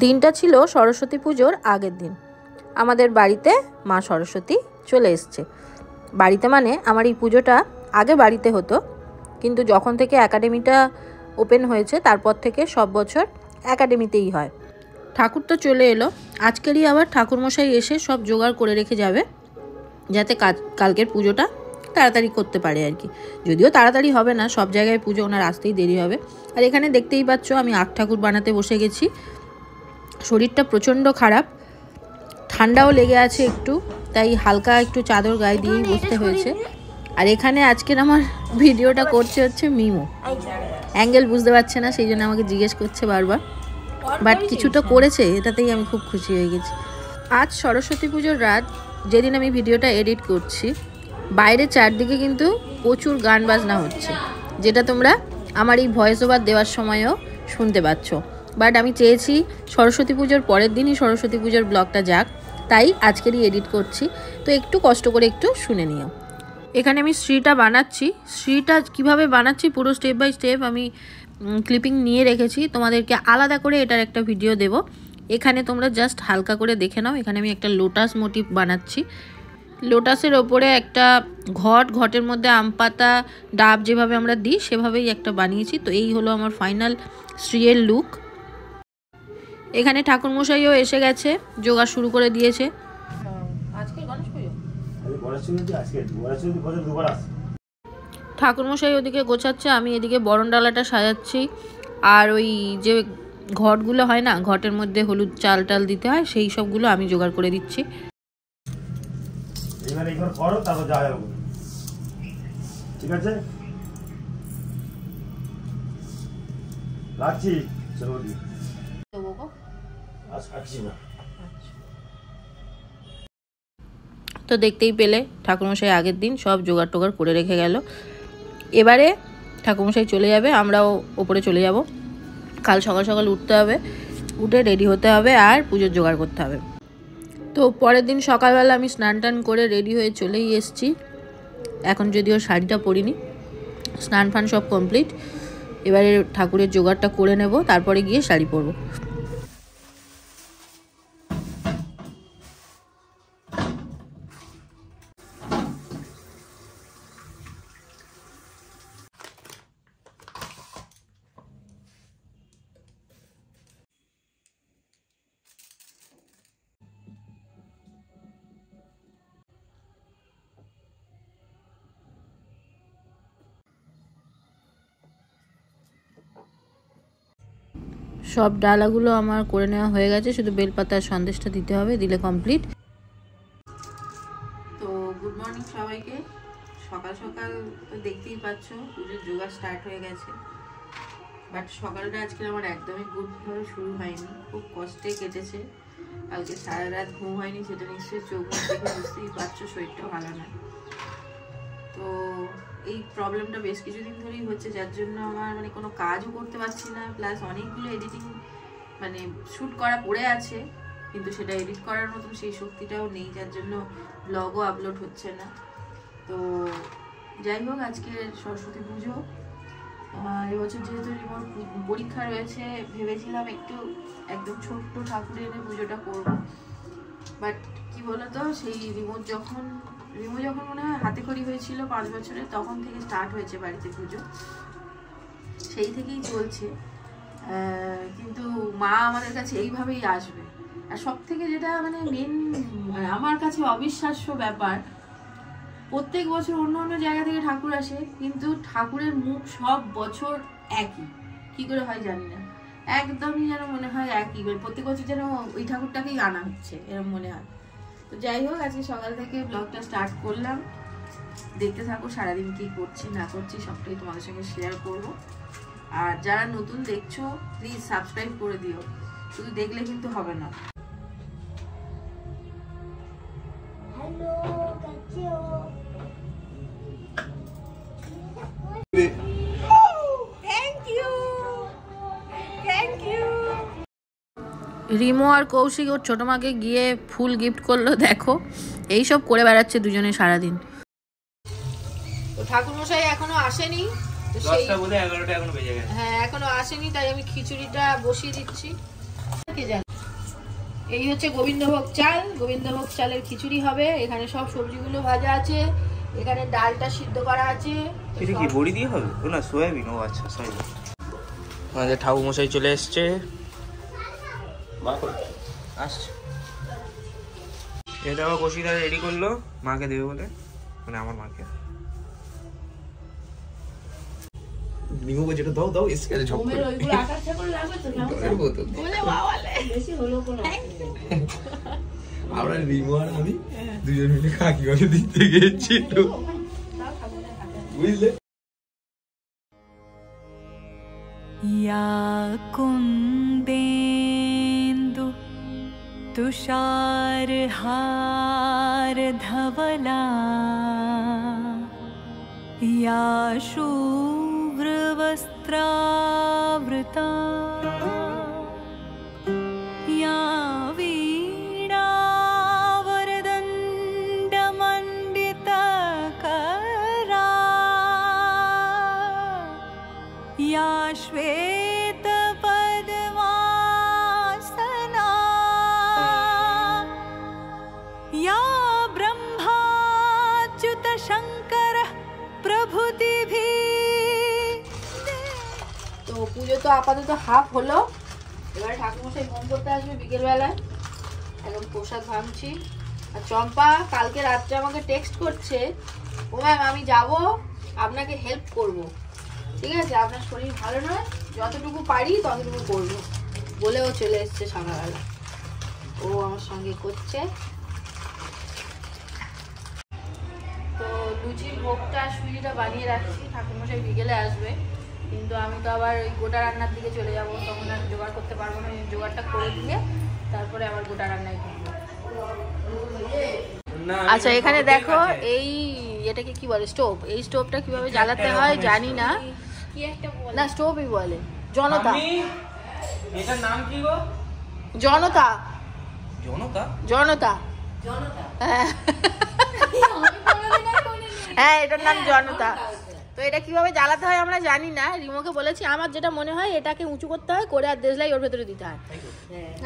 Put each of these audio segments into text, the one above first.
দিনটা ছিল সরস্বতী পুজোর আগের দিন। আমাদের বাড়িতে মা সরস্বতী চলে এসছে। বাড়িতে মানে আমার এই পুজোটা আগে বাড়িতে হতো, কিন্তু যখন থেকে একাডেমিটা ওপেন হয়েছে তারপর থেকে সব বছর একাডেমিতেই হয়। ঠাকুর তো চলে এলো, আজকেরই আবার ঠাকুরমশাই এসে সব জোগাড় করে রেখে যাবে যাতে কালকের পুজোটা তাড়াতাড়ি করতে পারে আর কি। যদিও তাড়াতাড়ি হবে না, সব জায়গায় পুজো ওনার আসতেই দেরি হবে। আর এখানে দেখতেই পাচ্ছ আমি আখ ঠাকুর বানাতে বসে গেছি। শরীরটা প্রচণ্ড খারাপ, ঠান্ডাও লেগে আছে একটু, তাই হালকা একটু চাদর গায়ে দিয়েই বসতে হয়েছে। আর এখানে আজকের আমার ভিডিওটা করছে হচ্ছে মিমো। অ্যাঙ্গেল বুঝতে পারছে না, সেই জন্য আমাকে জিজ্ঞেস করছে বারবার, বাট কিছুটা করেছে, এটাতেই আমি খুব খুশি হয়ে গেছি। আজ সরস্বতী পুজোর রাত, যেদিন আমি ভিডিওটা এডিট করছি, বাইরে চারদিকে কিন্তু প্রচুর গান বাজনা হচ্ছে, যেটা তোমরা আমার এই ভয়েস ওভার দেওয়ার সময়ও শুনতে পাচ্ছ। বাট আমি চেয়েছি সরস্বতী পুজোর পরের দিনই সরস্বতী পুজোর ব্লগটা যাক, তাই আজকেরই এডিট করছি। তো একটু কষ্ট করে একটু শুনে নিও। এখানে আমি শ্রীটা বানাচ্ছি, শ্রীটা কিভাবে বানাচ্ছি পুরো স্টেপ বাই স্টেপ আমি ক্লিপিং নিয়ে রেখেছি, তোমাদেরকে আলাদা করে এটার একটা ভিডিও দেব। এখানে তোমরা জাস্ট হালকা করে দেখে নাও। এখানে আমি একটা লোটাস মোটিভ বানাচ্ছি, লোটাসের ওপরে একটা ঘটের মধ্যে আম পাতা ডাব যেভাবে আমরা দিই সেভাবেই একটা বানিয়েছি। তো এই হলো আমার ফাইনাল শ্রীয়ের লুক। এখানে ঠাকুরমশাইও এসে গেছে, যোগা শুরু করে দিয়েছে। ঠাকুরমশাই ওদিকে গোছাচ্ছে, আমি এদিকে বরণ ডালাটা সাজাচ্ছি। আর ওই যে ঘটগুলো হয় না, ঘটের মধ্যে হলুদ চাল টাল দিতে হয়, সেই সবগুলো আমি জোগাড় করে দিচ্ছি। ঠিক আছে, রাখছি। তো দেখতেই পেলে ঠাকুরমশাই আগের দিন সব জোগাড় টোগাড় করে রেখে গেল। এবারে ঠাকুরমশাই চলে যাবে, আমরাও ওপরে চলে যাব। কাল সকাল সকাল উঠতে হবে, উঠে রেডি হতে হবে আর পুজোর জোগাড় করতে হবে। তো পরের দিন সকালবেলা আমি স্নান টান করে রেডি হয়ে চলেই এসেছি। এখন যদিও শাড়িটা পরিনি, স্নান ফান সব কমপ্লিট। এবারে ঠাকুরের জোগাড়টা করে নেব, তারপরে গিয়ে শাড়ি পরবো। সব ডালাগুলো আমার করে নেওয়া হয়ে গেছে, শুধু বেলপাতার সন্দেশটা দিতে হবে, দিলে কমপ্লিট। তো গুড মর্নিং সবাইকে। সকাল সকাল তো দেখতেই পাচ্ছ পুজোর জোগাড় স্টার্ট হয়ে গেছে, বাট সকালটা আজকে আমার একদমই গুডভাবে শুরু হয়নি, খুব কষ্টে কেটেছে। কালকে সারা রাত ঘুম হয়নি, সেটা নিশ্চয়ই চোখ দেখে বুঝতেই পারছো, শরীরটা ভালো না। তো এই প্রবলেমটা বেশ কিছুদিন ধরেই হচ্ছে, যার জন্য আমার মানে কোনো কাজও করতে পারছি না, প্লাস অনেকগুলো এডিটিং মানে শ্যুট করা পড়ে আছে, কিন্তু সেটা এডিট করার মতন সেই শক্তিটাও নেই, যার জন্য ব্লগও আপলোড হচ্ছে না। তো যাই হোক, আজকে সরস্বতী পুজো, এবছর যেহেতু রিমোর পরীক্ষা রয়েছে, ভেবেছিলাম একদম ছোট্ট ঠাকুর এনে পুজোটা করব। বাট কি বলতো, সেই রিমো যখন মনে হয় হাতে খড়ি হয়েছিল 5 বছরে, তখন থেকে স্টার্ট হয়েছে বাড়িতে পুজো, সেই থেকেই চলছে। কিন্তু মা আমাদের কাছে এইভাবেই আসবে। আর সব থেকে যেটা মানে মেন আমার কাছে অবিশ্বাস্য ব্যাপার, প্রত্যেক বছর অন্য অন্য জায়গা থেকে ঠাকুর আসে, কিন্তু ঠাকুরের মুখ সব বছর একই। কি করে হয় জানি না, একদমই যেন মনে হয় একই, প্রত্যেক বছর যেন ওই ঠাকুরটাকেই আনা হচ্ছে, এরকম মনে হয়। তো যাই হোক, আজকে সকাল থেকে ব্লগটা স্টার্ট করলাম, দেখতে থাকো সারাদিন কি করছি না করছি সবটাই তোমাদের সঙ্গে শেয়ার করব। আর যারা নতুন দেখছো প্লিজ সাবস্ক্রাইব করে দিও, শুধু দেখলে কিন্তু হবে না। রিমো আর কৌশিক ওর ছোট মাকে গিয়ে ফুল গিফট করলো, দেখো এইসব করে বেড়াচ্ছে দুজনে সারাদিন। তো ঠাকুরমশাই এখনো আসেনি, হ্যাঁ এখনো আসেনি, তাই আমি খিচুড়িটা বসিয়ে দিচ্ছি। এই হচ্ছে গোবিন্দভোগ চাল, গোবিন্দভোগ চালের খিচুড়ি হবে। এখানে সব সবজিগুলো ভাজা আছে, এখানে ডালটা সিদ্ধ করা আছে। এটা কি বড়ি দিয়ে হবে? ও না, সয়াবিন। ও আচ্ছা, সয়াবিন। আমাদের ঠাকুর মশাই চলে এসছে, আসছে। এটা আমার কষিটা রেডি করলো মাকে দেবে বলে, মানে আমার মাকে। নিমু যেটা দাও দাও এসে ঝপ করে ওইগুলো আকাশটা করে লাগবে তো না বলে বাবালে বেশি হলো কোন আমরা নিমু আর আমি দুজন মিলে কাকিমাকে দিতে গেছি তো বুঝলে। या कुन्देन्दु तुषारहार धवला या शुभ्रवस्त्रावृता या वीणावरदण्डमण्डितकरा या श्वेतपद्मासना या ब्रह्माच्युतशङ्कर प्रभृतिभिः। তো পুজো তো আপাতত হাফ হলো, এবারে ঠাকুরমশাই হোম করতে আসবে বিকেলবেলায়। এখন প্রসাদ ভাঙছি। আর চম্পা কালকে রাত্রে আমাকে টেক্সট করছে, ও ম্যাম আমি যাব, আপনাকে হেল্প করব, ঠিক আছে, আপনার শরীর ভালো নয়, যতটুকু পারি ততটুকু করবো বলেও চলে এসছে সকালবেলা। ও আমার সঙ্গে করছে। তো লুচির ভোগটা সুজিটা বানিয়ে রাখছি, ঠাকুরমশাই বিকেলে আসবে, কিন্তু আমি তো আবার ওই গোটা রান্নার দিকে চলে যাব, তখন আর জোগাড় করতে পারবো না। জোগাড়টা করে দিয়ে তারপরে আবার গোটা রান্নায় করবো। আচ্ছা এখানে দেখো, এই এটাকে কি বলে, স্টোভ। এই স্টোভটা কিভাবে জ্বালাতে হয় জানি না, না স্টোভই বলে। জনতা। এটার নাম কি গো? জনতা। জনতা? জনতা। হ্যাঁ এটার নাম জনতা। তো এটা কিভাবে জ্বালাতে হয় আমরা জানি না, রিমোকে বলেছি। আমার যেটা মনে হয় এটাকে উঁচু করতে হয়, করে আর দেশলাই ওর ভেতরে দিতে হয়।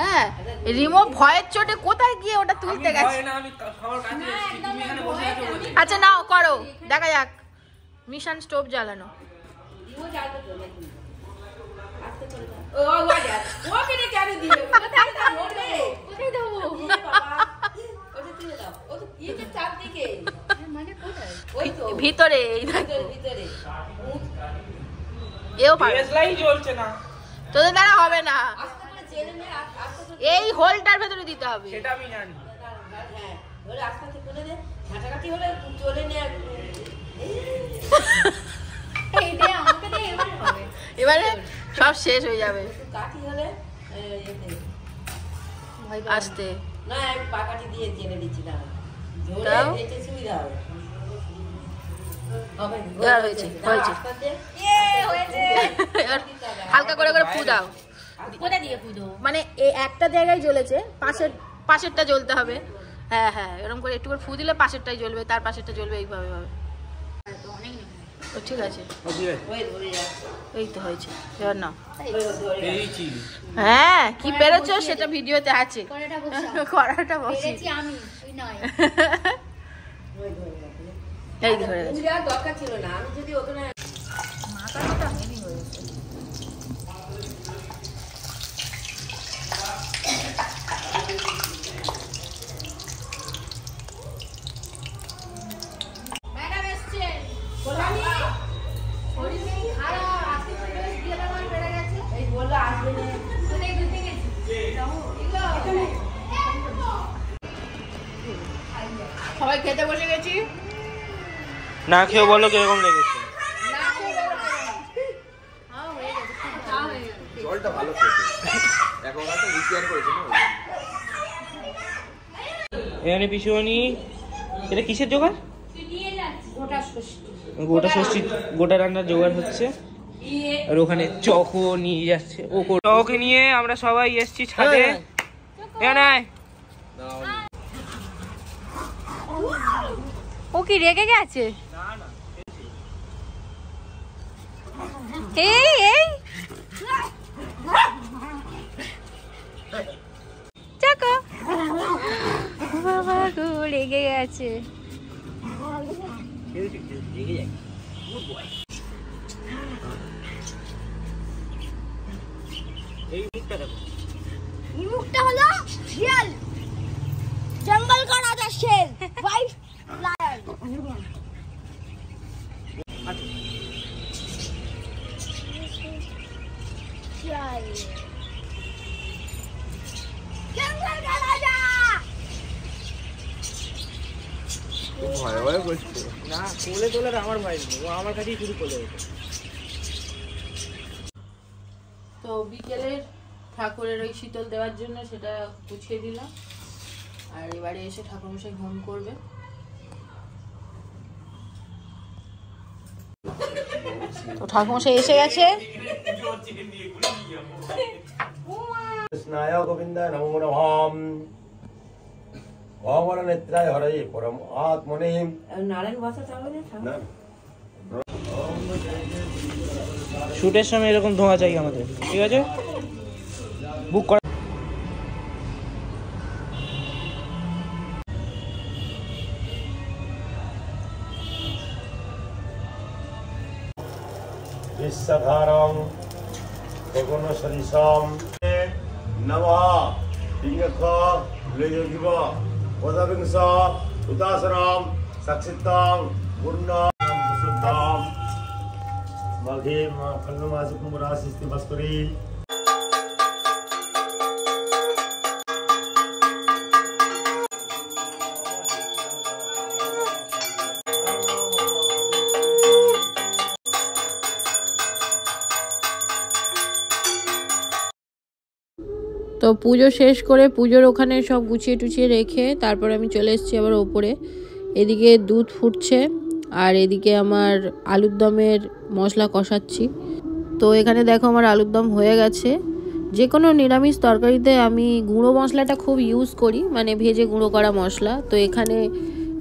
হ্যাঁ রিমো ভয়ের চোটে কোথায় গিয়ে ওটা তুলতে গেছে। আচ্ছা নাও করো, দেখা যাক। মিশন স্টোভ জ্বালানো। ভিতরে তোদের দ্বারা হবে না, এই হোলটার ভেতরে দিতে হবে। এবারে সব শেষ হয়ে যাবে আস্তে। হালকা করে করে ফু দাও। মানে একটা জায়গায় জ্বলেছে, পাশেরটা জ্বলতে হবে। হ্যাঁ হ্যাঁ এরকম করে একটু করে ফু দিলে পাশেরটাই জ্বলবে, তার পাশেরটা জ্বলবে, এইভাবে ভাবে। ঠিক আছে, এই তো হয়েছে। না হ্যাঁ কি পেরেছো সেটা ভিডিওতে আছে। কড়াটা বসিয়েছি আমি, এই ধরে গেছে। দরকার ছিল না, আমি যদি ওখানে মাথাটা হেভি হয়েছে। ম্যাডাম এসেছেন, বললাম শরীর নেই খারাপ, আজকে ফিটনেস দিয়ে আমার বেড়ে গেছে। এই বললো আসবে না, কোথায় ঘুরতে গেছি? সবাই খেতে বসে গেছি। না খেয়ে বলো কিরকম লেগেছে। জলটা ভালো খেতে এখন তো রিপেয়ার করেছে না। এখানে পিছুনি এটা কিসের জোগাড়? গোটা ষষ্ঠী গোটা রান্নার জোগাড় হচ্ছে। আর ওখানে চকো নিয়ে যাচ্ছে, ও চককে নিয়ে আমরা সবাই এসছি ছাদে। ও কি রেগে গেছে? এই এই চাকো গেছে। এই মুখটা দেখো, এই মুখটা হলো শিয়াল, জঙ্গল का राजा शेर, वाइट लायन। शियाल, जंगल का राजा। ভয় ভয় করছে না, কোলে তোলার আমার ভয় নেই, ও আমার কাছেই শুরু করে দেবে। তো বিকেলের ঠাকুরের ওই শীতল দেওয়ার জন্য সেটা গুছিয়ে দিলাম, আর এবারে এসে ঠাকুরমশাই হোম করবে। তো ঠাকুরমশাই এসে গেছে। কৃষ্ণায় গোবিন্দায় নমো নমঃ। ভগবান নেত্রায় হরে পরম আত্মনে। না। শুটের সময় এরকম ধোঁয়া চাই আমাদের, ঠিক আছে? বুক করা। বিশ্বধারং গগন সদৃশম নমঃ। লিঙ্গক লয়োগিব পদবিংশ উদাসনম সাক্ষিতং পূর্ণ সুদ্ধম মাঘে ফলমাসে কুম্ভরাশি বস্করি। তো পুজো শেষ করে পুজোর ওখানে সব গুছিয়ে টুছিয়ে রেখে তারপর আমি চলে এসেছি আবার ওপরে। এদিকে দুধ ফুটছে আর এদিকে আমার আলুর দমের মশলা কষাচ্ছি। তো এখানে দেখো আমার আলুর দম হয়ে গেছে। যে কোনো নিরামিষ তরকারিতে আমি গুঁড়ো মশলাটা খুব ইউজ করি, মানে ভেজে গুঁড়ো করা মশলা। তো এখানে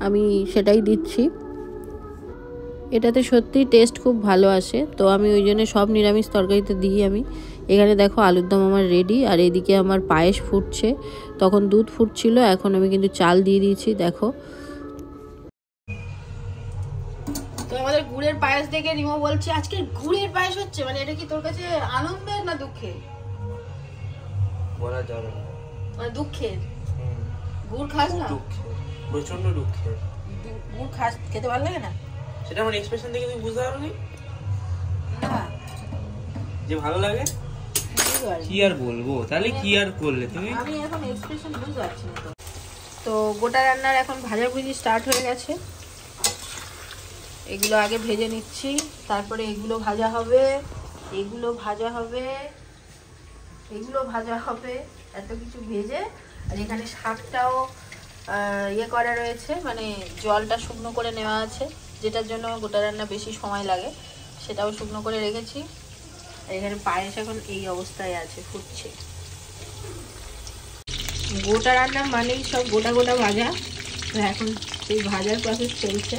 আমি সেটাই দিচ্ছি, এটাতে সত্যি টেস্ট খুব ভালো আসে। তো আমি ওই জন্য সব নিরামিষ তরকারিতে দিই আমি। এখানে দেখো আলুর দম আমার রেডি, আর এদিকে আমার পায়েস ফুটছে। তখন দুধ ফুটছিল, এখন আমি কিন্তু চাল দিয়ে দিয়েছি দেখো। তো আমাদের গুড়ের পায়েস দেখে রিমো বলছে আজকে গুড়ের পায়েস হচ্ছে, মানে এটা কি তোর কাছে আনন্দের না দুঃখের? বলা যাবে না, মানে দুঃখের। গুড় খাস না? প্রচন্ড দুঃখের। গুড় খাস, খেতে ভালো লাগে না? সেটা আমার এক্সপ্রেশন দেখে তুমি বুঝতে পারোনি না যে ভালো লাগে? কি আর বলবো, তাহলে কি আর করলে তুমি? আমি এখন এক্সপ্রেশন বুঝতে পারছি না। তো গোটা রান্নার এখন ভাজাভুজি স্টার্ট হয়ে গেছে। এগুলো আগে ভেজে নিচ্ছি, তারপরে এগুলো ভাজা হবে, এগুলো ভাজা হবে, এগুলো ভাজা হবে, এত কিছু ভেজে। আর এখানে শাকটাও ইয়ে করা রয়েছে, মানে জলটা শুকনো করে নেওয়া আছে, যেটার জন্য গোটা রান্না বেশি সময় লাগে, সেটাও শুকনো করে রেখেছি। আর এখানে পায়েস এখন এই অবস্থায় আছে, ফুটছে। গোটা রান্না মানেই সব গোটা গোটা ভাজা। তো এখন সেই ভাজার প্রসেস চলছে।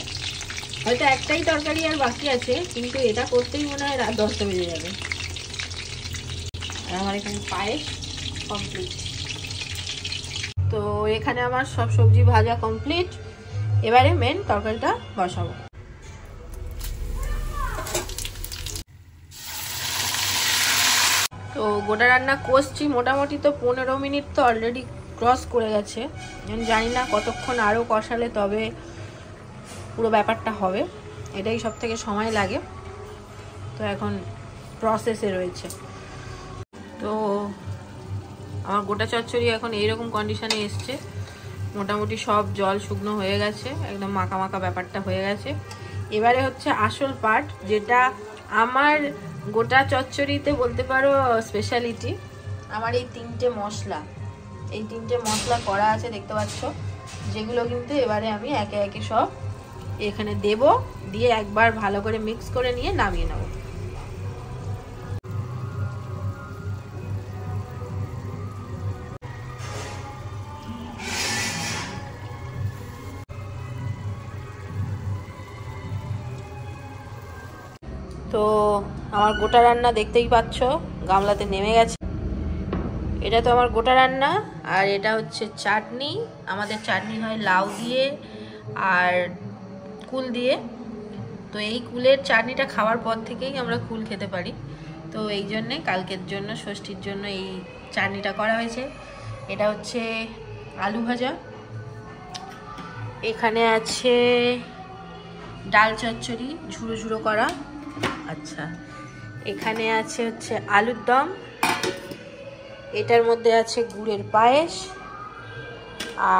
হয়তো একটাই তরকারি আর বাকি আছে, কিন্তু এটা করতেই মনে হয় রাত 10টা বেজে যাবে। আর আমার এখানে পায়েস কমপ্লিট। তো এখানে আমার সব সবজি ভাজা কমপ্লিট। এবারে মেন তরকারিটা বসাবো। তো গোটা রান্না কষছি, মোটামুটি তো 15 মিনিট তো অলরেডি ক্রস করে গেছে। জানি না কতক্ষণ আরও কষালে তবে পুরো ব্যাপারটা হবে, এটাই সব থেকে সময় লাগে। তো এখন প্রসেসে রয়েছে। তো আমার গোটা চচ্চড়ি এখন এইরকম কন্ডিশনে এসছে। মোটামুটি সব জল শুকনো হয়ে গেছে, একদম মাখা মাখা ব্যাপারটা হয়ে গেছে। এবারে হচ্ছে আসল পার্ট, যেটা আমার গোটা চচ্চড়িতে বলতে পারো স্পেশালিটি। আমার এই 3টে মশলা, এই 3টে মশলা করা আছে দেখতে পাচ্ছ, যেগুলো কিন্তু এবারে আমি একে একে সব এখানে দেব, দিয়ে একবার ভালো করে মিক্স করে নিয়ে নামিয়ে নেব। তো আমার গোটা রান্না দেখতেই পাচ্ছ গামলাতে নেমে গেছে। এটা তো আমার গোটা রান্না। আর এটা হচ্ছে চাটনি। আমাদের চাটনি হয় লাউ দিয়ে, আর কুল দিয়ে। তো এই কুলের চাটনিটা খাওয়ার পর থেকেই আমরা কুল খেতে পারি। তো এই জন্যে কালকের জন্য ষষ্ঠীর জন্য এই চাটনিটা করা হয়েছে। এটা হচ্ছে আলু ভাজা, এখানে আছে ডাল চচ্চড়ি ঝুড়ো ঝুড়ো করা, আচ্ছা এখানে আছে হচ্ছে আলুর দম, এটার মধ্যে আছে গুড়ের পায়েস,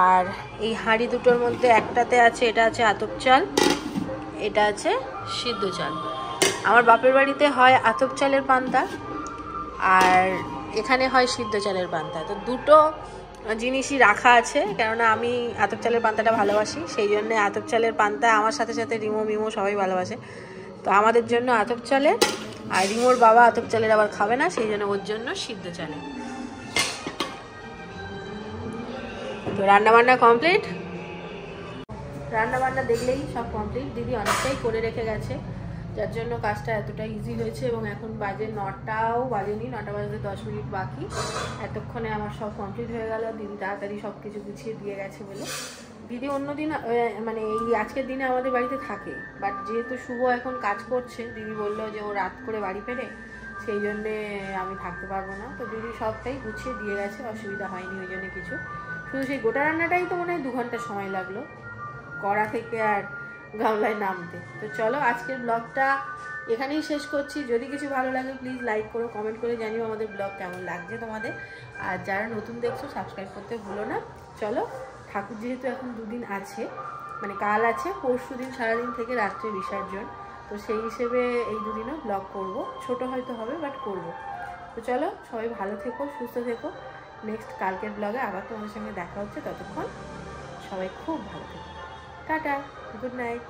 আর এই হাঁড়ি দুটোর মধ্যে একটাতে আছে, এটা আছে আতপ চাল, এটা আছে সিদ্ধ চাল। আমার বাপের বাড়িতে হয় আতপ চালের পান্তা আর এখানে হয় সিদ্ধ চালের পান্তা। তো দুটো জিনিসই রাখা আছে, কেননা আমি আতপ চালের পান্তাটা ভালোবাসি, সেই জন্য আতপ চালের পান্তা আমার সাথে সাথে রিমো মিমো সবাই ভালোবাসে। তো আমাদের জন্য আতপ চালের, আর রিমোর বাবা আতপ চালের আবার খাবে না, সেই জন্য ওর জন্য সিদ্ধ চালের। তো রান্নাবান্না কমপ্লিট, রান্নাবান্না দেখলেই সব কমপ্লিট। দিদি অনেকটাই করে রেখে গেছে, যার জন্য কাজটা এতটা ইজি হয়েছে। এবং এখন বাজে 9টাও বাজেনি, 9টা বাজতে 10 মিনিট বাকি। এতক্ষণে আমার সব কমপ্লিট হয়ে গেল, দিদি তাড়াতাড়ি সব কিছু গুছিয়ে দিয়ে গেছে বলে। দিদি অন্যদিন মানে এই আজকের দিনে আমাদের বাড়িতে থাকে, বাট যেহেতু শুভ এখন কাজ করছে, দিদি বললো যে ও রাত করে বাড়ি ফেরে, সেই জন্যে আমি থাকতে পারবো না। তো দিদি সবটাই গুছিয়ে দিয়ে গেছে, অসুবিধা হয়নি ওই জন্য কিছু। শুধু সেই গোটা রান্নাটাই তো মনে হয় 2 ঘন্টা সময় লাগলো কড়া থেকে আর গামলায় নামতে। তো চলো আজকের ব্লগটা এখানেই শেষ করছি। যদি কিছু ভালো লাগে প্লিজ লাইক করো, কমেন্ট করে জানিও আমাদের ব্লগ কেমন লাগছে তোমাদের। আর যারা নতুন দেখছো সাবস্ক্রাইব করতে ভুলো না। চলো, ঠাকুর যেহেতু এখন 2 দিন আছে, মানে কাল আছে, পরশু দিন সারাদিন থেকে রাত্রে বিসর্জন, তো সেই হিসেবে এই 2 দিনও ব্লগ করব। ছোট হয়তো হবে বাট করব। তো চলো সবাই ভালো থেকো, সুস্থ থেকো। নেক্সট কালকের ব্লগে আবার তোমাদের সঙ্গে দেখা হচ্ছে, ততক্ষণ সবাই খুব ভালো থেকো। Tata, good night.